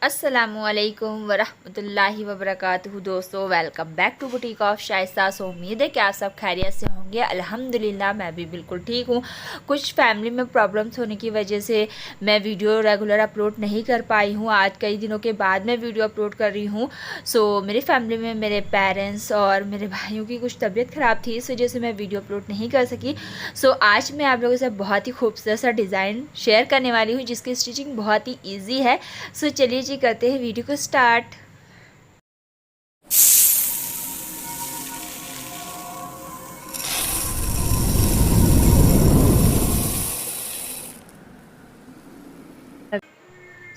अस्सलामुअलैकुम वरहमतुल्लाहि वबरकातुहू। दोस्तों, welcome back to boutique of Shaista. So उम्मीद है कि आप सब खैरियत से होंगे। अल्हम्दुलिल्लाह मैं भी बिल्कुल ठीक हूँ। कुछ फैमिली में प्रॉब्लम्स होने की वजह से मैं वीडियो रेगुलर अपलोड नहीं कर पाई हूँ। आज कई दिनों के बाद मैं वीडियो अपलोड कर रही हूँ। सो मेरी फैमिली में मेरे पेरेंट्स और मेरे भाइयों की कुछ तबीयत ख़राब थी, इस वजह से मैं वीडियो अपलोड नहीं कर सकी। सो आज मैं आप लोगों से बहुत ही खूबसूरत सा डिज़ाइन शेयर करने वाली हूँ जिसकी स्टिचिंग बहुत ही ईजी है। सो चलिए जी करते हैं वीडियो को स्टार्ट।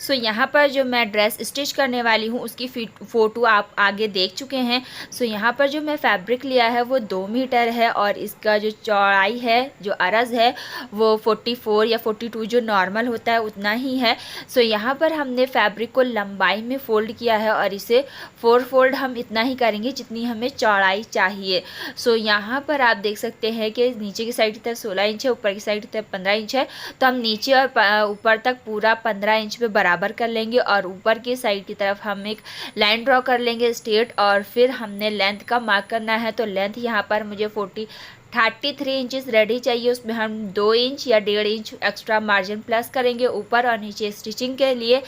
सो यहाँ पर जो मैं ड्रेस स्टिच करने वाली हूँ उसकी फ़ोटो आप आगे देख चुके हैं। सो यहाँ पर जो मैं फैब्रिक लिया है वो 2 मीटर है और इसका जो चौड़ाई है, जो अरज़ है, वो 44 या 42 जो नॉर्मल होता है उतना ही है। सो यहाँ पर हमने फैब्रिक को लंबाई में फ़ोल्ड किया है और इसे 4 फोल्ड हम इतना ही करेंगे जितनी हमें चौड़ाई चाहिए। सो यहाँ पर आप देख सकते हैं कि नीचे की साइड की तरफ 16 इंच है, ऊपर की साइड की तरफ 15 इंच है। तो हम नीचे और ऊपर तक पूरा 15 इंच पे बराबर कर लेंगे और ऊपर की साइड की तरफ हम एक लाइन ड्रॉ कर लेंगे स्ट्रेट। और फिर हमने लेंथ का मार्क करना है। तो लेंथ यहाँ पर मुझे 33 इंचेस रेडी चाहिए। उसमें हम 2 इंच या 1.5 इंच एक्स्ट्रा मार्जिन प्लस करेंगे ऊपर और नीचे स्टिचिंग के लिए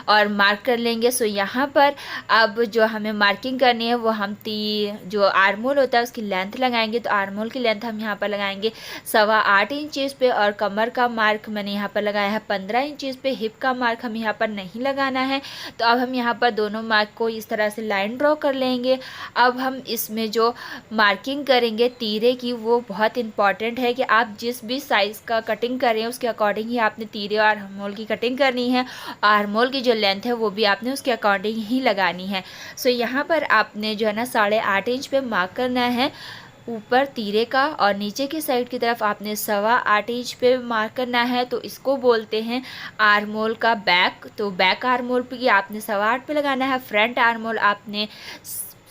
और मार्क कर लेंगे। सो यहाँ पर अब जो हमें मार्किंग करनी है वो हम जो आर्मोल होता है उसकी लेंथ लगाएंगे। तो आर्मोल की लेंथ हम यहाँ पर लगाएंगे 8.25 इंचेस पे और कमर का मार्क मैंने यहाँ पर लगाया है 15 इंचेस पे। हिप का मार्क हम यहाँ पर नहीं लगाना है। तो अब हम यहाँ पर दोनों मार्क को इस तरह से लाइन ड्रॉ कर लेंगे। अब हम इसमें जो मार्किंग करेंगे तीरे की वो बहुत इंपॉर्टेंट है कि आप जिस भी साइज़ का कटिंग कर रहे हैं उसके अकॉर्डिंग ही आपने तीरे और आर्मोल की कटिंग करनी है। आर्मोल की जो लेंथ है वो भी आपने उसके अकॉर्डिंग ही लगानी है। सो यहाँ पर आपने जो है ना 8.5 इंच पे मार्क करना है ऊपर तीरे का और नीचे की साइड की तरफ आपने 8.25 इंच पे मार्क करना है। तो इसको बोलते हैं आर्मोल का बैक। तो बैक आर्मोल पे आपने 8.25 पे लगाना है। फ्रंट आर्मोल आपने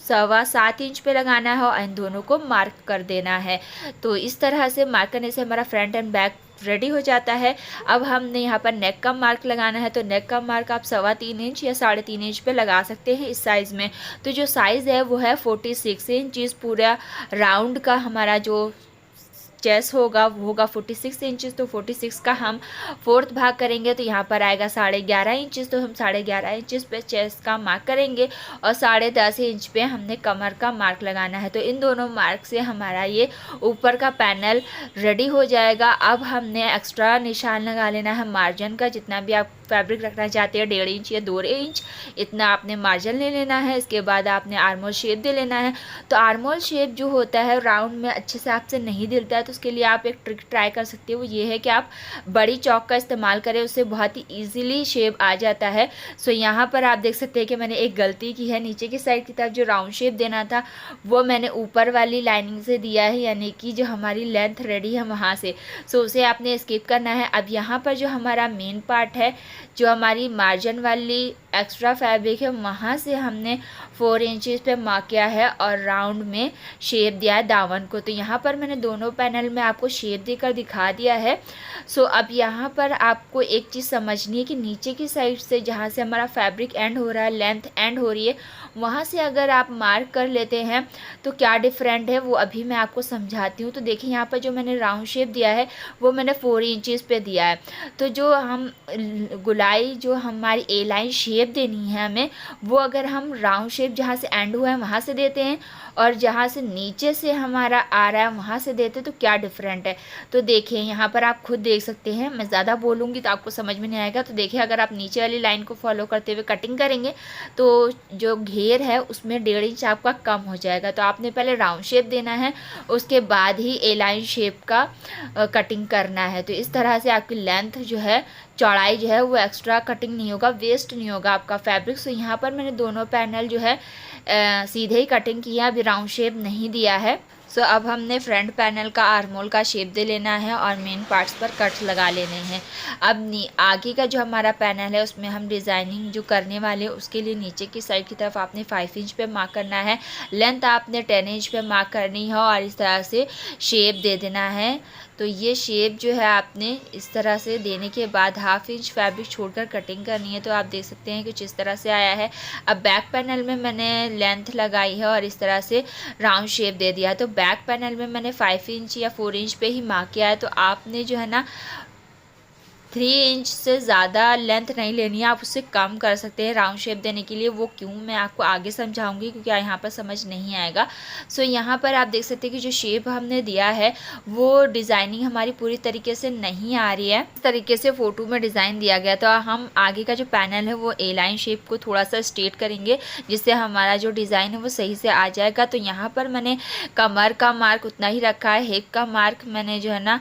7.25 इंच पे लगाना है और इन दोनों को मार्क कर देना है। तो इस तरह से मार्क करने से हमारा फ्रंट एंड बैक रेडी हो जाता है। अब हमने यहाँ पर नेक का मार्क लगाना है। तो नेक का मार्क आप 3.25 इंच या 3.5 इंच पे लगा सकते हैं इस साइज़ में। तो जो साइज़ है वो है 46 इंच। पूरा राउंड का हमारा जो चेस्ट होगा वो होगा 46 इंचेस। तो 46 का हम 4th भाग करेंगे तो यहाँ पर आएगा 11.5 इंचेस। तो हम 11.5 इंचेस पे चेस्ट का मार्क करेंगे और 10.5 इंच पे हमने कमर का मार्क लगाना है। तो इन दोनों मार्क से हमारा ये ऊपर का पैनल रेडी हो जाएगा। अब हमने एक्स्ट्रा निशान लगा लेना है मार्जिन का। जितना भी आप फैब्रिक रखना चाहते हैं 1.5 इंच या 2 इंच इतना आपने मार्जिन ले लेना है। इसके बाद आपने आर्मोल शेप दे लेना है। तो आर्मोल शेप जो होता है राउंड में अच्छे से आपसे नहीं दिलता है। तो उसके लिए आप एक ट्रिक ट्राई कर सकते हो, वो ये है कि आप बड़ी चौक का इस्तेमाल करें, उससे बहुत ही ईजिली शेप आ जाता है। सो यहाँ पर आप देख सकते हैं कि मैंने एक गलती की है। नीचे की साइड की तरफ जो राउंड शेप देना था वो मैंने ऊपर वाली लाइनिंग से दिया है, यानी कि जो हमारी लेंथ रेडी है वहाँ से। सो उसे आपने स्किप करना है। अब यहाँ पर जो हमारा मेन पार्ट है, जो हमारी मार्जिन वाली एक्स्ट्रा फैब्रिक है, वहाँ से हमने 4 इंचेस पे मार्क किया है और राउंड में शेप दिया है दामन को। तो यहाँ पर मैंने दोनों पैनल में आपको शेप देकर दिखा दिया है। सो अब यहाँ पर आपको एक चीज़ समझनी है कि नीचे की साइड से जहाँ से हमारा फैब्रिक एंड हो रहा है, लेंथ एंड हो रही है, वहाँ से अगर आप मार्क कर लेते हैं तो क्या डिफरेंट है वो अभी मैं आपको समझाती हूँ। तो देखिए यहाँ पर जो मैंने राउंड शेप दिया है वो मैंने 4 इंचेस पे दिया है। तो जो हम गुलाई जो हमारी ए लाइन शेप देनी है हमें, वो अगर हम राउंड शेप जहाँ से एंड हुआ है वहाँ से देते हैं और जहाँ से नीचे से हमारा आ रहा है वहाँ से देते हैं, तो क्या डिफरेंट है। तो देखिए यहाँ पर आप खुद देख सकते हैं। मैं ज़्यादा बोलूँगी तो आपको समझ में नहीं आएगा। तो देखिए अगर आप नीचे वाली लाइन को फॉलो करते हुए कटिंग करेंगे तो जो घेर है उसमें 1.5 इंच आपका कम हो जाएगा। तो आपने पहले राउंड शेप देना है, उसके बाद ही ए लाइन शेप का कटिंग करना है। तो इस तरह से आपकी लेंथ जो है, चौड़ाई जो है वो एक्स्ट्रा कटिंग नहीं होगा, वेस्ट नहीं होगा आपका फैब्रिक। सो यहाँ पर मैंने दोनों पैनल जो है सीधे ही कटिंग किया, अभी राउंड शेप नहीं दिया है। सो अब हमने फ्रंट पैनल का आर्मोल का शेप दे लेना है और मेन पार्ट्स पर कट्स लगा लेने हैं। अब आगे का जो हमारा पैनल है उसमें हम डिज़ाइनिंग जो करने वाले हैं उसके लिए नीचे की साइड की तरफ आपने 5 इंच पे मार्क करना है, लेंथ आपने 10 इंच पे मार्क करनी है और इस तरह से शेप दे देना है। तो ये शेप जो है आपने इस तरह से देने के बाद 1/2 इंच फैब्रिक छोड़कर कटिंग करनी है। तो आप देख सकते हैं कुछ इस तरह से आया है। अब बैक पैनल में मैंने लेंथ लगाई है और इस तरह से राउंड शेप दे दिया है। तो बैक पैनल में मैंने 5 इंच या 4 इंच पे ही मार्क किया है। तो आपने जो है ना 3 इंच से ज़्यादा लेंथ नहीं लेनी है, आप उससे कम कर सकते हैं राउंड शेप देने के लिए। वो क्यों मैं आपको आगे समझाऊंगी, क्योंकि यहाँ पर समझ नहीं आएगा। सो यहाँ पर आप देख सकते हैं कि जो शेप हमने दिया है वो डिज़ाइनिंग हमारी पूरी तरीके से नहीं आ रही है। इस तरीके से फ़ोटो में डिज़ाइन दिया गया। तो हम आगे का जो पैनल है वो ए लाइन शेप को थोड़ा सा स्ट्रेट करेंगे, जिससे हमारा जो डिज़ाइन है वो सही से आ जाएगा। तो यहाँ पर मैंने कमर का मार्क उतना ही रखा है, हिप का मार्क मैंने जो है ना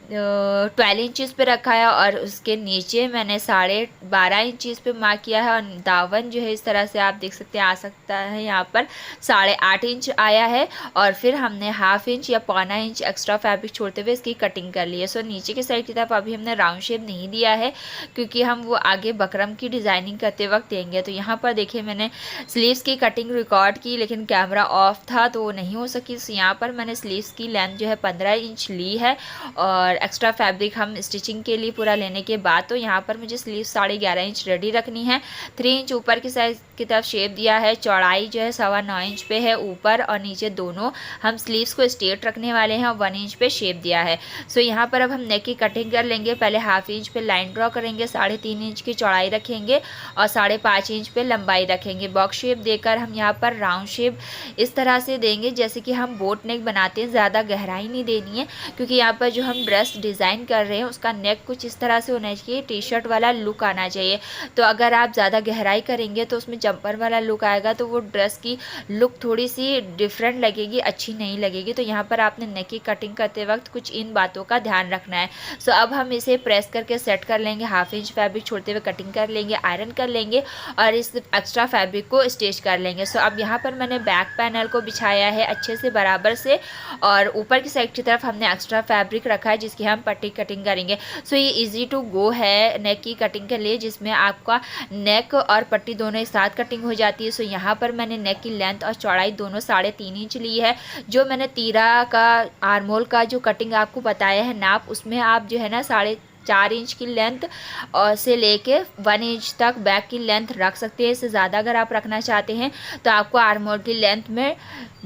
12 इंचज़ पे रखा है और उसके नीचे मैंने 12.5 इंचज़ पे मार्क किया है। और दामन जो है इस तरह से आप देख सकते हैं आ सकता है, यहाँ पर 8.5 इंच आया है। और फिर हमने 1/2 इंच या 1.25 इंच एक्स्ट्रा फैब्रिक छोड़ते हुए इसकी कटिंग कर ली है। सो नीचे की साइड की तरफ अभी हमने राउंड शेप नहीं दिया है, क्योंकि हम वो आगे बकरम की डिज़ाइनिंग करते वक्त देंगे। तो यहाँ पर देखिए मैंने स्लीव्स की कटिंग रिकॉर्ड की, लेकिन कैमरा ऑफ था तो वो नहीं हो सकी। तो यहाँ पर मैंने स्लीव्स की लेंथ जो है 15 इंच ली है। और एक्स्ट्रा फैब्रिक हम स्टिचिंग के लिए पूरा लेने के बाद तो यहाँ पर मुझे स्लीव 11.5 इंच रेडी रखनी है। 3 इंच ऊपर की साइड की तरफ शेप दिया है। चौड़ाई जो है 9.25 इंच पे है ऊपर और नीचे दोनों। हम स्लीव्स को स्ट्रेट रखने वाले हैं और 1 इंच पे शेप दिया है। सो यहाँ पर अब हम नेक की कटिंग कर लेंगे। पहले 1/2 इंच पे लाइन ड्रॉ करेंगे, 3.5 इंच की चौड़ाई रखेंगे और 5.5 इंच पे लंबाई रखेंगे। बॉक्स शेप देकर हम यहाँ पर राउंड शेप इस तरह से देंगे जैसे कि हम बोट नेक बनाते हैं। ज़्यादा गहराई नहीं देनी है, क्योंकि यहाँ पर जो हम ड्रेस डिज़ाइन कर रहे हैं उसका नेक कुछ इस तरह से होना चाहिए, टी शर्ट वाला लुक आना चाहिए। तो अगर आप ज़्यादा गहराई करेंगे तो उसमें जंपर वाला लुक आएगा, तो वो ड्रेस की लुक थोड़ी सी डिफरेंट लगेगी, अच्छी नहीं लगेगी। तो यहाँ पर आपने नेक की कटिंग करते वक्त कुछ इन बातों का ध्यान रखना है। सो अब हम इसे प्रेस करके सेट कर लेंगे। 1/2 इंच फैब्रिक छोड़ते हुए कटिंग कर लेंगे, आयरन कर लेंगे और इस एक्स्ट्रा फैब्रिक को स्टिच कर लेंगे। सो अब यहाँ पर मैंने बैक पैनल को बिछाया है अच्छे से बराबर से, और ऊपर की साइड की तरफ हमने एक्स्ट्रा फैब्रिक रखा है जिसकी हम पट्टी कटिंग करेंगे। सो ये इजी टू गो है नेक की कटिंग के लिए, जिसमें आपका नेक और पट्टी दोनों एक साथ कटिंग हो जाती है। सो यहाँ पर मैंने नेक की लेंथ और चौड़ाई दोनों 3.5 इंच ली है। जो मैंने तीरा का आर्मोल का जो कटिंग आपको बताया है नाप, उसमें आप जो है ना 4.5 इंच की लेंथ और से लेके 1 इंच तक बैक की लेंथ रख सकते हैं। इससे ज़्यादा अगर आप रखना चाहते हैं तो आपको आर्मोल की लेंथ में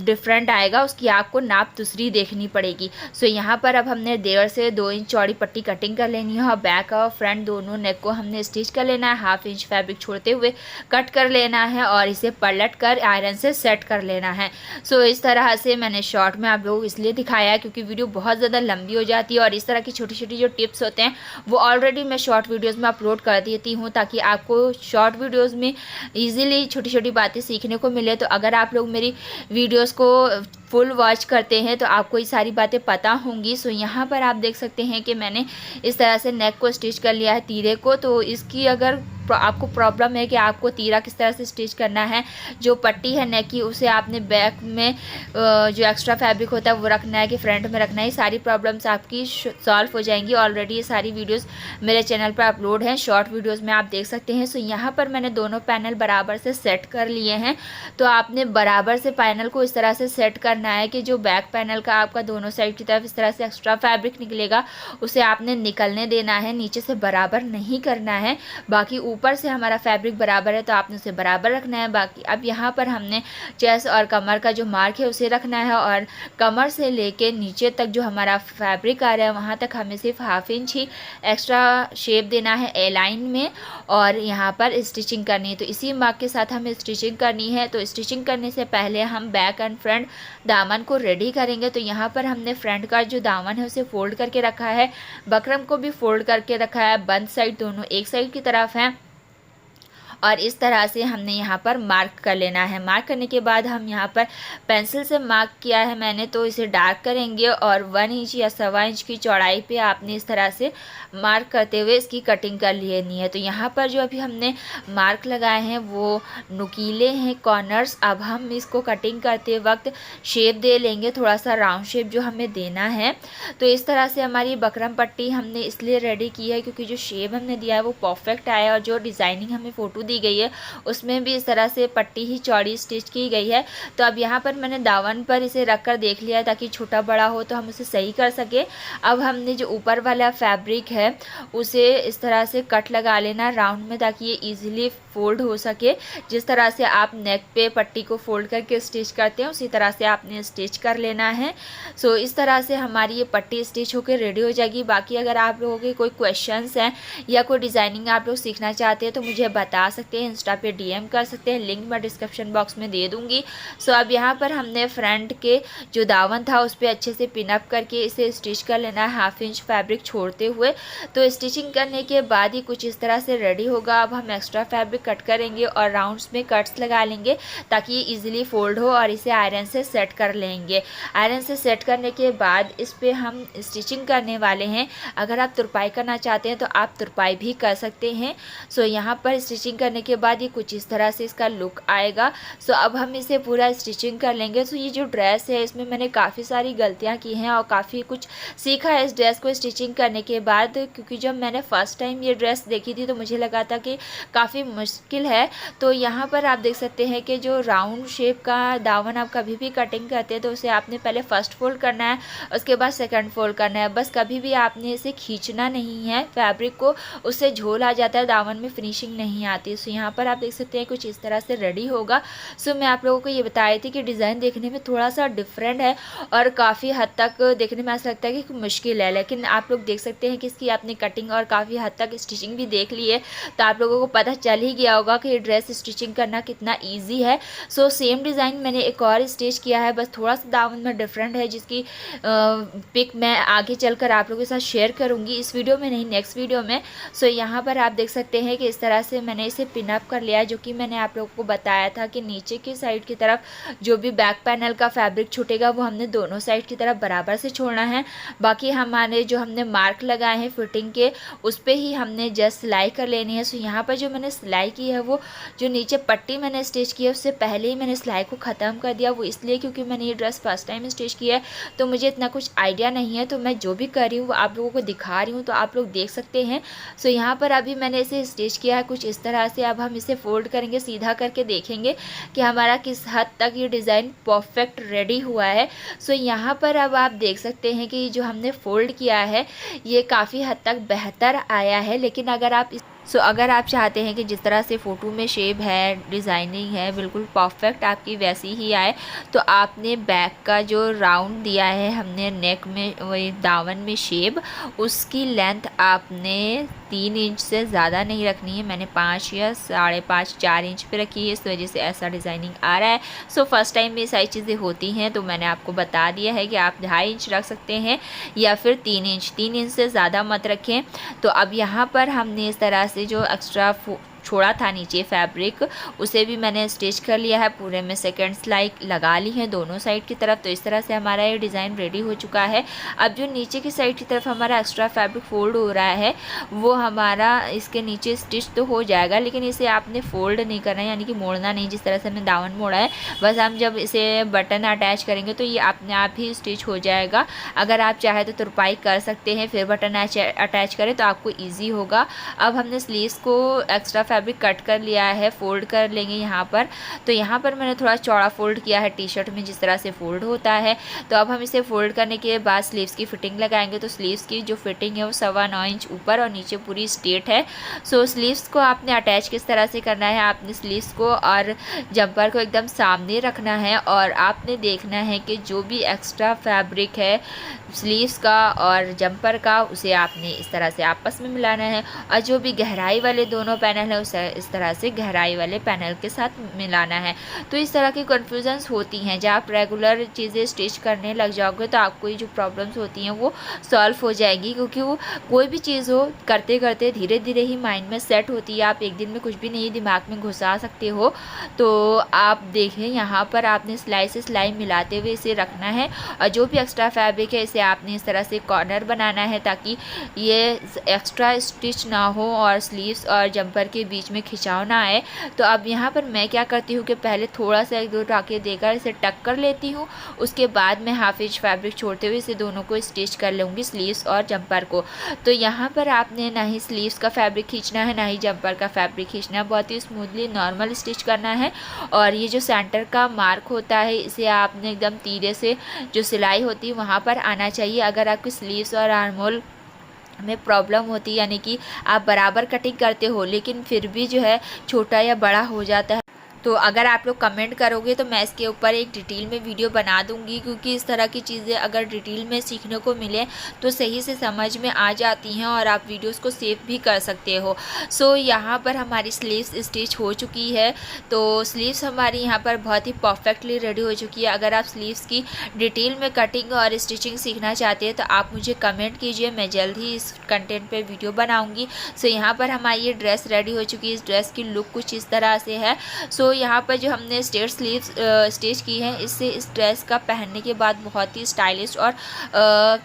डिफरेंट आएगा, उसकी आपको नाप दूसरी देखनी पड़ेगी। सो यहाँ पर अब हमने 1.5 से 2 इंच चौड़ी पट्टी कटिंग कर लेनी है और बैक और फ्रंट दोनों नेक को हमने स्टिच कर लेना है। 1/2 इंच फैब्रिक छोड़ते हुए कट कर लेना है और इसे पलट कर आयरन से सेट कर लेना है। सो इस तरह से मैंने शॉर्ट में आप लोगों को इसलिए दिखाया है क्योंकि वीडियो बहुत ज़्यादा लंबी हो जाती है, और इस तरह की छोटी छोटी जो टिप्स होते हैं वो ऑलरेडी मैं शॉर्ट वीडियोस में अपलोड कर देती हूँ, ताकि आपको शॉर्ट वीडियोस में इजीली छोटी छोटी बातें सीखने को मिले। तो अगर आप लोग मेरी वीडियोस को फुल वॉच करते हैं तो आपको ये सारी बातें पता होंगी। सो यहाँ पर आप देख सकते हैं कि मैंने इस तरह से नेक को स्टिच कर लिया है तीरे को। तो इसकी अगर आपको प्रॉब्लम है कि आपको तीरा किस तरह से स्टिच करना है, जो पट्टी है नेक की उसे आपने बैक में जो एक्स्ट्रा फैब्रिक होता है वो रखना है कि फ्रंट में रखना है, ये सारी प्रॉब्लम्स आपकी सॉल्व हो जाएंगी। ऑलरेडी ये सारी वीडियोस मेरे चैनल पर अपलोड हैं, शॉर्ट वीडियोस में आप देख सकते हैं। सो यहाँ पर मैंने दोनों पैनल बराबर से सेट कर लिए हैं। तो आपने बराबर से पैनल को इस तरह से सेट करना है कि जो बैक पैनल का आपका दोनों साइड की तरफ इस तरह से एक्स्ट्रा फैब्रिक निकलेगा उसे आपने निकलने देना है, नीचे से बराबर नहीं करना है। बाकी ऊपर से हमारा फैब्रिक बराबर है तो आपने उसे बराबर रखना है। बाकी अब यहाँ पर हमने चेस्ट और कमर का जो मार्क है उसे रखना है, और कमर से लेके नीचे तक जो हमारा फैब्रिक आ रहा है वहाँ तक हमें सिर्फ 1/2 इंच ही एक्स्ट्रा शेप देना है ए लाइन में, और यहाँ पर स्टिचिंग करनी है। तो इसी मार्क के साथ हमें स्टिचिंग करनी है। तो स्टिचिंग करने से पहले हम बैक एंड फ्रंट दामन को रेडी करेंगे। तो यहाँ पर हमने फ्रंट का जो दामन है उसे फोल्ड करके रखा है, बकरम को भी फोल्ड करके रखा है, बंद साइड दोनों एक साइड की तरफ है, और इस तरह से हमने यहाँ पर मार्क कर लेना है। मार्क करने के बाद हम यहाँ पर पेंसिल से मार्क किया है मैंने, तो इसे डार्क करेंगे और 1 इंच या 1.25 इंच की चौड़ाई पे आपने इस तरह से मार्क करते हुए इसकी कटिंग कर लेनी है। तो यहाँ पर जो अभी हमने मार्क लगाए हैं वो नुकीले हैं कॉर्नर्स। अब हम इसको कटिंग करते वक्त शेप दे लेंगे, थोड़ा सा राउंड शेप जो हमें देना है। तो इस तरह से हमारी बकरम पट्टी हमने इसलिए रेडी की है क्योंकि जो शेप हमने दिया है वो परफेक्ट आया, और जो डिज़ाइनिंग हमें फ़ोटो दी गई है उसमें भी इस तरह से पट्टी ही चौड़ी स्टिच की गई है। तो अब यहाँ पर मैंने दामन पर इसे रख कर देख लिया ताकि छोटा बड़ा हो तो हम उसे सही कर सके। अब हमने जो ऊपर वाला फैब्रिक है उसे इस तरह से कट लगा लेना राउंड में ताकि ये इजीली फोल्ड हो सके। जिस तरह से आप नेक पे पट्टी को फोल्ड करके स्टिच करते हैं उसी तरह से आपने स्टिच कर लेना है। सो इस तरह से हमारी ये पट्टी स्टिच होकर रेडी हो जाएगी। बाकी अगर आप लोगों के कोई क्वेश्चंस हैं या कोई डिज़ाइनिंग आप लोग सीखना चाहते हैं तो मुझे बता सकते हैं, इंस्टा पे डीएम कर सकते हैं, लिंक मैं डिस्क्रिप्शन बॉक्स में दे दूँगी। सो अब यहाँ पर हमने फ्रंट के जो दामन था उस पर अच्छे से पिनअप करके इसे स्टिच कर लेना है 1/2 इंच फैब्रिक छोड़ते हुए। तो स्टिचिंग करने के बाद ही कुछ इस तरह से रेडी होगा। अब हम एक्स्ट्रा फैब्रिक कट करेंगे और राउंड्स में कट्स लगा लेंगे ताकि ये इजीली फोल्ड हो और इसे आयरन से सेट कर लेंगे। आयरन से सेट करने के बाद इस पे हम स्टिचिंग करने वाले हैं। अगर आप तुरपाई करना चाहते हैं तो आप तुरपाई भी कर सकते हैं। सो यहाँ पर स्टिचिंग करने के बाद ये कुछ इस तरह से इसका लुक आएगा। सो अब हम इसे पूरा स्टिचिंग कर लेंगे। सो ये जो ड्रेस है इसमें मैंने काफ़ी सारी गलतियाँ की हैं और काफ़ी कुछ सीखा है इस ड्रेस को स्टिचिंग करने के बाद, क्योंकि जब मैंने फ़र्स्ट टाइम ये ड्रेस देखी थी तो मुझे लगा था कि काफ़ी मुश्किल है। तो यहाँ पर आप देख सकते हैं कि जो राउंड शेप का दामन आप कभी भी कटिंग करते हैं तो उसे आपने पहले फर्स्ट फोल्ड करना है, उसके बाद सेकंड फोल्ड करना है। बस कभी भी आपने इसे खींचना नहीं है फैब्रिक को, उससे झोल आ जाता है, दामन में फिनिशिंग नहीं आती। सो यहाँ पर आप देख सकते हैं कुछ इस तरह से रेडी होगा। सो मैं आप लोगों को ये बता रही थी कि डिज़ाइन देखने में थोड़ा सा डिफरेंट है और काफ़ी हद तक देखने में ऐसा लगता है कि मुश्किल है, लेकिन आप लोग देख सकते हैं कि इसकी आपने कटिंग और काफ़ी हद तक स्टिचिंग भी देख ली है तो आप लोगों को पता चल ही गया होगा कि ये ड्रेस स्टिचिंग करना कितना ईजी है। सो सेम डिज़ाइन मैंने एक और स्टिच किया है, बस थोड़ा सा दामन में डिफरेंट है जिसकी पिक मैं आगे चलकर आप लोगों के साथ शेयर करूँगी, इस वीडियो में नहीं नेक्स्ट वीडियो में। सो यहाँ पर आप देख सकते हैं कि इस तरह से मैंने इसे पिनअप कर लिया है, जो कि मैंने आप लोगों को बताया था कि नीचे की साइड की तरफ जो भी बैक पैनल का फैब्रिक छूटेगा वो हमने दोनों साइड की तरफ बराबर से छोड़ना है। बाकी हमारे जो हमने मार्क लगाए हैं फिटिंग के उस पर ही हमने जस्ट सिलाई कर लेनी है। सो यहाँ पर जो मैंने सिलाई की है वो जो नीचे पट्टी मैंने स्टिच की है उससे पहले ही मैंने सिलाई को ख़त्म कर दिया। वो इसलिए क्योंकि मैंने ये ड्रेस फर्स्ट टाइम स्टिच किया है तो मुझे इतना कुछ आइडिया नहीं है, तो मैं जो भी कर रही हूँ वो आप लोगों को दिखा रही हूँ तो आप लोग देख सकते हैं। सो यहाँ पर अभी मैंने इसे स्टिच किया है कुछ इस तरह से। अब हम इसे फोल्ड करेंगे, सीधा करके देखेंगे कि हमारा किस हद तक ये डिज़ाइन परफेक्ट रेडी हुआ है। सो यहाँ पर अब आप देख सकते हैं कि जो हमने फोल्ड किया है ये काफ़ी हद तक बेहतर आया है। लेकिन अगर आप अगर आप चाहते हैं कि जिस तरह से फ़ोटो में शेप है, डिज़ाइनिंग है, बिल्कुल परफेक्ट आपकी वैसी ही आए तो आपने बैक का जो राउंड दिया है हमने नेक में वही दामन में शेप, उसकी लेंथ आपने 3 इंच से ज़्यादा नहीं रखनी है। मैंने 5 या 5.5 4 इंच पे रखी है, इस वजह से ऐसा डिज़ाइनिंग आ रहा है। सो फर्स्ट टाइम में सारी चीज़ें होती हैं तो मैंने आपको बता दिया है कि आप 2.5 इंच रख सकते हैं या फिर 3 इंच, 3 इंच से ज़्यादा मत रखें। तो अब यहाँ पर हमने इस तरह से जो एक्स्ट्रा छोड़ा था नीचे फैब्रिक उसे भी मैंने स्टिच कर लिया है, पूरे में सेकंड सिलाई लगा ली है दोनों साइड की तरफ। तो इस तरह से हमारा ये डिज़ाइन रेडी हो चुका है। अब जो नीचे की साइड की तरफ हमारा एक्स्ट्रा फैब्रिक फोल्ड हो रहा है वो हमारा इसके नीचे स्टिच तो हो जाएगा, लेकिन इसे आपने फोल्ड नहीं करना है, यानी कि मोड़ना नहीं। जिस तरह से हमने दामन मोड़ा है बस हम जब इसे बटन अटैच करेंगे तो ये अपने आप ही स्टिच हो जाएगा। अगर आप चाहे तो तुरपाई कर सकते हैं फिर बटन अटैच करें तो आपको ईजी होगा। अब हमने स्लीव्स को एक्स्ट्रा फैब्रिक कट कर लिया है, फोल्ड कर लेंगे यहाँ पर। तो यहाँ पर मैंने थोड़ा चौड़ा फोल्ड किया है टी शर्ट में जिस तरह से फोल्ड होता है। तो अब हम इसे फोल्ड करने के बाद स्लीव्स की फिटिंग लगाएंगे। तो स्लीव्स की जो फिटिंग है वो 9.25 इंच ऊपर और नीचे पूरी स्ट्रेट है। सो स्लीव्स को आपने अटैच किस तरह से करना है, आपने स्लीव्स को और जंपर को एकदम सामने रखना है और आपने देखना है कि जो भी एक्स्ट्रा फैब्रिक है स्लीव्स का और जंपर का उसे आपने इस तरह से आपस में मिलाना है और जो भी गहराई वाले दोनों पैनल है उसे इस तरह से गहराई वाले पैनल के साथ मिलाना है। तो इस तरह की कन्फ्यूजन्स होती हैं। जब आप रेगुलर चीज़ें स्टिच करने लग जाओगे तो आपको ये जो प्रॉब्लम्स होती हैं वो सॉल्व हो जाएगी, क्योंकि वो कोई भी चीज़ हो करते करते धीरे धीरे ही माइंड में सेट होती है। आप एक दिन में कुछ भी नहीं दिमाग में घुसा सकते हो। तो आप देखें यहाँ पर आपने सिलाई से सिलाई मिलाते हुए इसे रखना है और जो भी एक्स्ट्रा फैब्रिक है इसे आपने इस तरह से कॉर्नर बनाना है ताकि ये एक्स्ट्रा स्टिच ना हो और स्लीव्स और जंपर के बीच में खिंचाव ना आए। तो अब यहाँ पर मैं क्या करती हूँ कि पहले थोड़ा सा 1-2 टाँके देकर इसे टक कर लेती हूँ, उसके बाद मैं हाफ इंच फैब्रिक छोड़ते हुए इसे दोनों को स्टिच कर लूँगी, स्लीव्स और जंपर को। तो यहाँ पर आपने ना ही स्लीव्स का फैब्रिक खींचना है, ना ही जंपर का फैब्रिक खींचना है, बहुत ही स्मूथली नॉर्मल स्टिच करना है। और ये जो सेंटर का मार्क होता है इसे आपने एकदम तीरे से जो सिलाई होती है वहाँ पर आना चाहिए। अगर आपकी स्लीव्स और आर्म होल में प्रॉब्लम होती है, यानी कि आप बराबर कटिंग करते हो लेकिन फिर भी जो है छोटा या बड़ा हो जाता है, तो अगर आप लोग कमेंट करोगे तो मैं इसके ऊपर एक डिटेल में वीडियो बना दूंगी, क्योंकि इस तरह की चीज़ें अगर डिटेल में सीखने को मिले तो सही से समझ में आ जाती हैं और आप वीडियोस को सेव भी कर सकते हो। सो यहाँ पर हमारी स्लीव्स स्टिच हो चुकी है। तो स्लीव्स हमारी यहाँ पर बहुत ही परफेक्टली रेडी हो चुकी है। अगर आप स्लीव्स की डिटेल में कटिंग और स्टिचिंग सीखना चाहते हैं तो आप मुझे कमेंट कीजिए, मैं जल्द ही इस कंटेंट पर वीडियो बनाऊँगी। सो यहाँ पर हमारी ये ड्रेस रेडी हो चुकी है। इस ड्रेस की लुक कुछ इस तरह से है। सो यहाँ पर जो हमने स्ट्रेट स्लीव्स स्टिच की है, इससे इस ड्रेस का पहनने के बाद बहुत ही स्टाइलिश और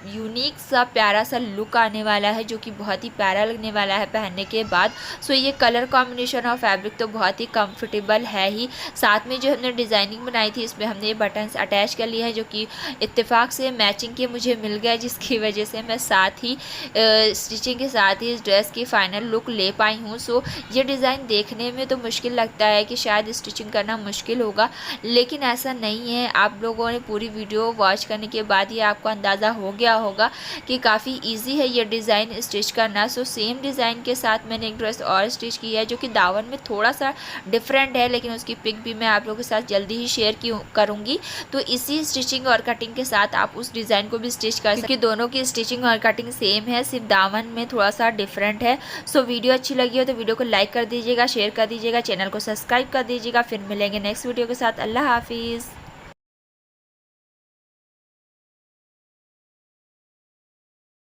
यूनिक सा प्यारा सा लुक आने वाला है, जो कि बहुत ही प्यारा लगने वाला है पहनने के बाद। सो ये कलर कॉम्बिनेशन और फैब्रिक तो बहुत ही कंफर्टेबल है ही। साथ में जो हमने डिज़ाइनिंग बनाई थी इसमें हमने ये बटन्स अटैच कर लिए हैं, जो कि इत्तेफाक से मैचिंग के मुझे मिल गया, जिसकी वजह से मैं साथ ही स्टिचिंग के साथ ही इस ड्रेस की फ़ाइनल लुक ले पाई हूँ। सो ये डिज़ाइन देखने में तो मुश्किल लगता है कि शायद स्टिचिंग करना मुश्किल होगा, लेकिन ऐसा नहीं है। आप लोगों ने पूरी वीडियो वॉच करने के बाद ये आपको अंदाज़ा हो गया होगा कि काफ़ी इजी है ये डिज़ाइन स्टिच करना। सो सेम डिज़ाइन के साथ मैंने एक ड्रेस और स्टिच की है, जो कि दामन में थोड़ा सा डिफरेंट है, लेकिन उसकी पिक भी मैं आप लोगों के साथ जल्दी ही शेयर करूँगी। तो इसी स्टिचिंग और कटिंग के साथ आप उस डिज़ाइन को भी स्टिच कर सकते, क्योंकि दोनों की स्टिचिंग और कटिंग सेम है, सिर्फ दामन में थोड़ा सा डिफरेंट है। सो वीडियो अच्छी लगी हो तो वीडियो को लाइक कर दीजिएगा, शेयर कर दीजिएगा, चैनल को सब्सक्राइब कर दीजिएगा। फिर मिलेंगे नेक्स्ट वीडियो के साथ। अल्लाह हाफिज़।